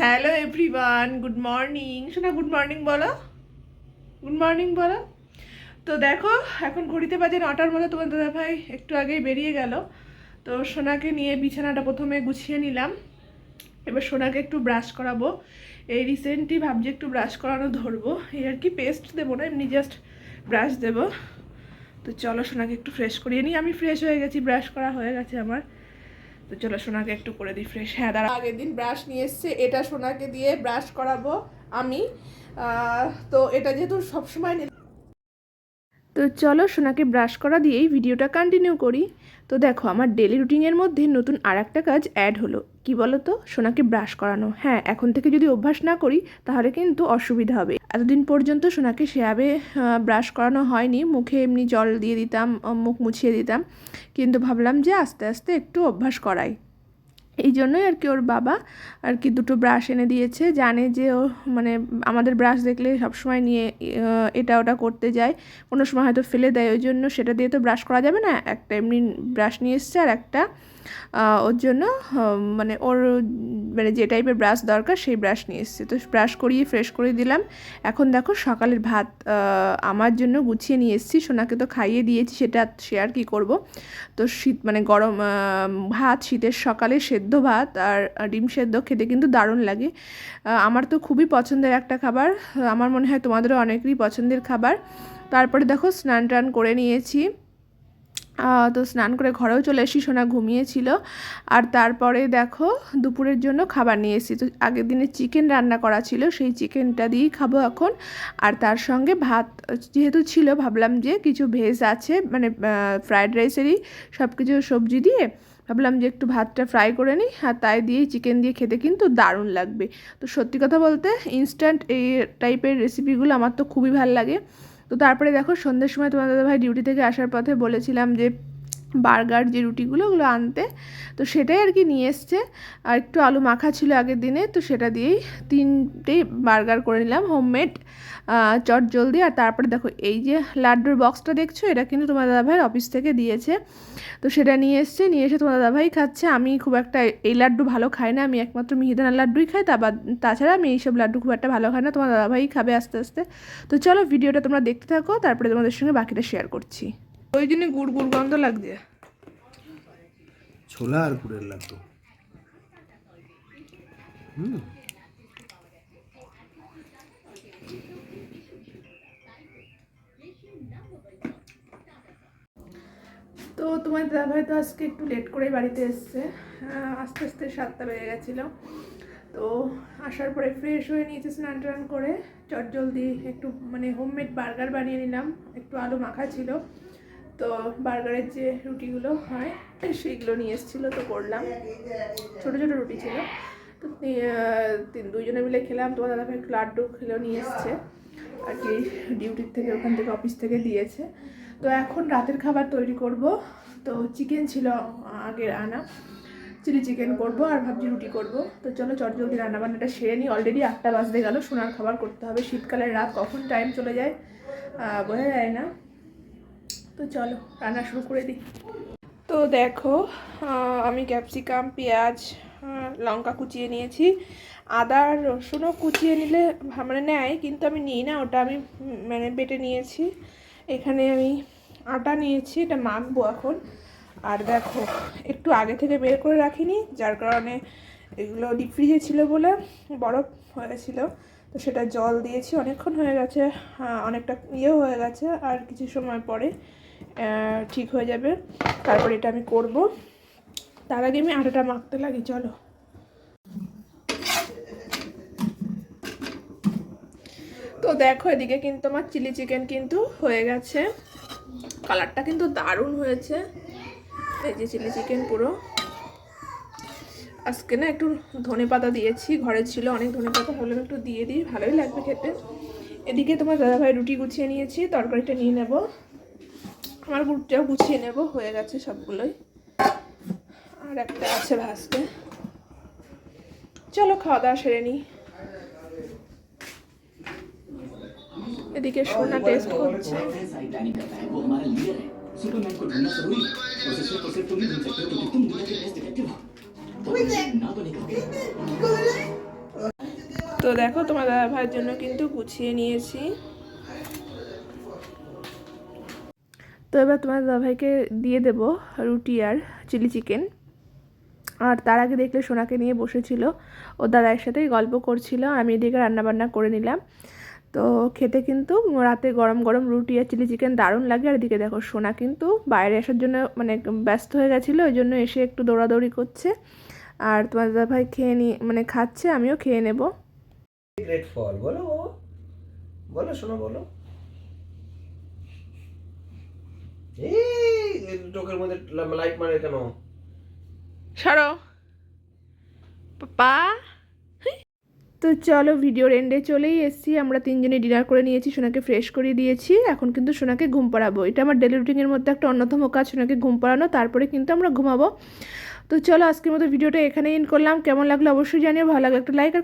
Hello everyone, good morning. শোনা, good morning বলো, good morning বলো। তো দেখো, এখন ঘড়িতে বাজে 9টার মতো। তোমার দাদাভাই একটু আগেই বেরিয়ে গেল। তো সোনাকে নিয়ে বিছানাটা প্রথমে গুছিয়ে নিলাম। এবার সোনাকে একটু ব্রাশ করাবো। এই রিসেন্টলি ভাবছি একটু ব্রাশ করানো ধরবো। এই আর কি, পেস্ট দেবো না, এমনি জাস্ট ব্রাশ দেবো। তো চলো সোনাকে একটু ফ্রেশ করিয়ে নিই। আমি ফ্রেশ হয়ে গেছি, ব্রাশ করা হয়ে গেছে আমার। তো চলো সোনাকে একটু করে দিই ফ্রেশ। হ্যাঁ দাঁড়া, আগের দিন ব্রাশ নিয়ে এসছে, এটা সোনাকে দিয়ে ব্রাশ করাবো আমি। তো এটা যেহেতু সবসময় তো চলো সোনাকে ব্রাশ করা দিয়েই ভিডিওটা কন্টিনিউ করি। তো দেখো, আমার ডেলি রুটিনের মধ্যে নতুন আর একটা কাজ অ্যাড হলো। কি বলো তো? সোনাকে ব্রাশ করানো। হ্যাঁ, এখন থেকে যদি অভ্যাস না করি তাহলে কিন্তু অসুবিধা হবে। এতদিন পর্যন্ত সোনাকে সেভাবে ব্রাশ করানো হয়নি, মুখে এমনি জল দিয়ে দিতাম, মুখ মুছিয়ে দিতাম। কিন্তু ভাবলাম যে আস্তে আস্তে একটু অভ্যাস করাই। এই জন্যই আর কি ওর বাবা আর কি দুটো ব্রাশ এনে দিয়েছে। জানে যে ও মানে আমাদের ব্রাশ দেখলে সবসময় নিয়ে এটা ওটা করতে যায়, কোনো সময় হয়তো ফেলে দেয়। ওই জন্য সেটা দিয়ে তো ব্রাশ করা যাবে না, একটা এমনি ব্রাশ নিয়ে এসছে আর একটা ওর জন্য মানে ওর মানে যে টাইপের ব্রাশ দরকার সেই ব্রাশ নিয়ে এসছে। তো ব্রাশ করিয়ে ফ্রেশ করে দিলাম। এখন দেখো সকালের ভাত আমার জন্য গুছিয়ে নিয়ে এসেছি। সোনাকে তো খাইয়ে দিয়েছি, সেটা শেয়ার কি করব। তো শীত মানে গরম ভাত, শীতের সকালে সেদ্ধ ভাত আর ডিম সেদ্ধ খেতে কিন্তু দারুণ লাগে। আমার তো খুবই পছন্দের একটা খাবার, আমার মনে হয় তোমাদেরও অনেকেরই পছন্দের খাবার। তারপরে দেখো স্নান টান করে নিয়েছি। তো স্নান করে ঘরেও চলে এসেছি, সোনা ঘুমিয়েছিল। আর তারপরে দেখো দুপুরের জন্য খাবার নিয়ে এসেছি। তো আগের দিনে চিকেন রান্না করা ছিল, সেই চিকেনটা দিয়েই খাবো এখন। আর তার সঙ্গে ভাত যেহেতু ছিল, ভাবলাম যে কিছু ভেজ আছে মানে ফ্রায়েড রাইসেরই সব কিছু সবজি দিয়ে ভাবলাম যে একটু ভাতটা ফ্রাই করে নিই, আর তাই দিয়েই চিকেন দিয়ে খেতে কিন্তু দারুণ লাগবে। তো সত্যি কথা বলতে ইনস্ট্যান্ট এই টাইপের রেসিপিগুলো আমার তো খুবই ভালো লাগে। তো তারপরে দেখো সন্ধ্যের সময় তোমার দাদাভাই ডিউটি থেকে আসার পথে বলেছিলাম যে বার্গার যে রুটিগুলো ওগুলো আনতে, তো সেটাই আর কি নিয়ে এসছে। আর একটু আলু মাখা ছিল আগের দিনে, তো সেটা দিয়েই 3টেই বার্গার করে নিলাম হোমমেড চট জলদি। আর তারপরে দেখো এই যে লাড্ডুর বক্সটা দেখছো, এটা কিন্তু তোমার দাদাভাইয়ের অফিস থেকে দিয়েছে। তো সেটা নিয়ে এসছে, নিয়ে এসে তোমার দাদাভাই খাচ্ছে। আমি খুব একটা এই লাড্ডু ভালো খাই না, আমি একমাত্র মিহিদানার লাড্ডুই খাই। তাছাড়া আমি এইসব লাড্ডু খুব একটা ভালো খাই না। তোমার দাদাভাই খাবে আস্তে আস্তে। তো চলো ভিডিওটা তোমরা দেখতে থাকো, তারপরে তোমাদের সঙ্গে বাকিটা শেয়ার করছি। ওই জন্য গুড় গুড় গন্ধ লাগছে। ছোলা আর গুড়ের লাড্ডু। হুম। তো তোমার দাদাভাই তো আজকে একটু লেট করেই বাড়িতে এসছে, আস্তে আস্তে 7টা বেজে গেছিলো। তো আসার পরে ফ্রেশ হয়ে নিয়েছে, স্নান টান করে চটজলদি একটু মানে হোমমেড বার্গার বানিয়ে নিলাম। একটু আলু মাখা ছিল, তো বার্গারের যে রুটিগুলো হয় সেইগুলো নিয়ে এসেছিলো, তো করলাম। ছোটো ছোটো রুটি ছিল, তো দুইজনে মিলে খেলাম। তোমার দাদাভাই একটু লাড্ডু খেলেও নিয়ে এসছে আর কি, ডিউটির থেকে ওখান থেকে অফিস থেকে দিয়েছে। তো এখন রাতের খাবার তৈরি করব। তো চিকেন ছিল আগের আনা, চিলি চিকেন করব আর ভাবছি রুটি করব। তো চলো চটজলদি রান্নাবান্নাটা সেরে নিই। অলরেডি 8টা বাজতে গেল, সোনার খাবার করতে হবে। শীতকালের রাত কখন টাইম চলে যায় বোঝা যায় না। তো চলো রান্না শুরু করে দিই। তো দেখো আমি ক্যাপসিকাম, পেঁয়াজ, লঙ্কা কুচিয়ে নিয়েছি। আদা আর রসুনও কুচিয়ে নিলে মানে নেয়, কিন্তু আমি নিই না, ওটা আমি মানে বেটে নিয়েছি। এখানে আমি আটা নিয়েছি, এটা মাখবো এখন। আর দেখো একটু আগে থেকে বের করে রাখিনি, যার কারণে এগুলো ডিপ ফ্রিজে ছিল বলে বরফ হয়েছিল। তো সেটা জল দিয়েছি, অনেকক্ষণ হয়ে গেছে, অনেকটা ইয়েও হয়ে গেছে, আর কিছু সময় পরে ঠিক হয়ে যাবে। তারপর এটা আমি করব, তার আগে আমি আটাটা মাখতে লাগি। চলো। তো দেখো এদিকে কিন্তু আমার চিলি চিকেন কিন্তু হয়ে গেছে, কালারটা কিন্তু দারুণ হয়েছে। এই যে চিলি চিকেন পুরো। আজকে না একটু ধনেপাতা দিয়েছি, ঘরে ছিল অনেক ধনেপাতা, ভাবলাম একটু দিয়ে দিই, ভালোই লাগবে খেতে। এদিকে তোমার দাদাভাই রুটি গুছিয়ে নিয়েছি, তরকারিটা নিয়ে নেব। আমার গুড়টাও গুছিয়ে নেব, হয়ে গেছে সবগুলোই, আর একটা আছে ভাজতে। চলো খাওয়া দাওয়া সেরে নিই। এদিকে সোনা টেস্ট করছে। सुपरमैन को ढूंढना जरूरी है। उसे सिर्फ और सिर्फ तुम ही ढूंढ सकते हो क्योंकि तुम दुनिया के बेस्ट डिटेक्टिव हो। तो ना तो नहीं कहोगे। তো দেখো তোমার দাদা ভাইয়ের জন্য কিন্তু গুছিয়ে নিয়েছি। তো এবার তোমার দাদা ভাইকে দিয়ে দেবো রুটি আর চিলি চিকেন। আর তার আগে দেখলে সোনাকে নিয়ে বসেছিল, ও দাদার সাথেই গল্প করছিল, আমি এদিকে রান্নাবান্না করে নিলাম। তো খেতে কিন্তু রাতে গরম গরম রুটি আর চিলি চিকেন দারুণ লাগে। আর এদিকে দেখো সোনা কিন্তু বাইরে আসার জন্য মানে ব্যস্ত হয়ে গেছিলো, ওই জন্য এসে একটু দৌড়াদৌড়ি করছে। আর তোমার দাদা ভাই খেয়ে মানে খাচ্ছে, আমিও খেয়ে নেব। গ্রেট ফল বলো, বলো শোনো বলো। এই চোখের মধ্যে লাইট মারে কেন? সরো পাপা। তো চলো ভিডিওর এন্ডে চলেই এসেছি, আমরা তিনজনে ডিনার করে নিয়েছি, সোনাকে ফ্রেশ করিয়ে দিয়েছি। এখন কিন্তু সোনাকে ঘুম পাড়াবো, এটা আমার ডেলি রুটিনের মধ্যে একটা অন্যতম কাজ, সোনাকে ঘুম পাড়ানো, তারপরে কিন্তু আমরা ঘুমাবো। তো চলো আজকের মতো ভিডিওটা এখানে এন্ড করলাম। কেমন লাগলো অবশ্যই জানিও, ভালো লাগলে একটা লাইক আর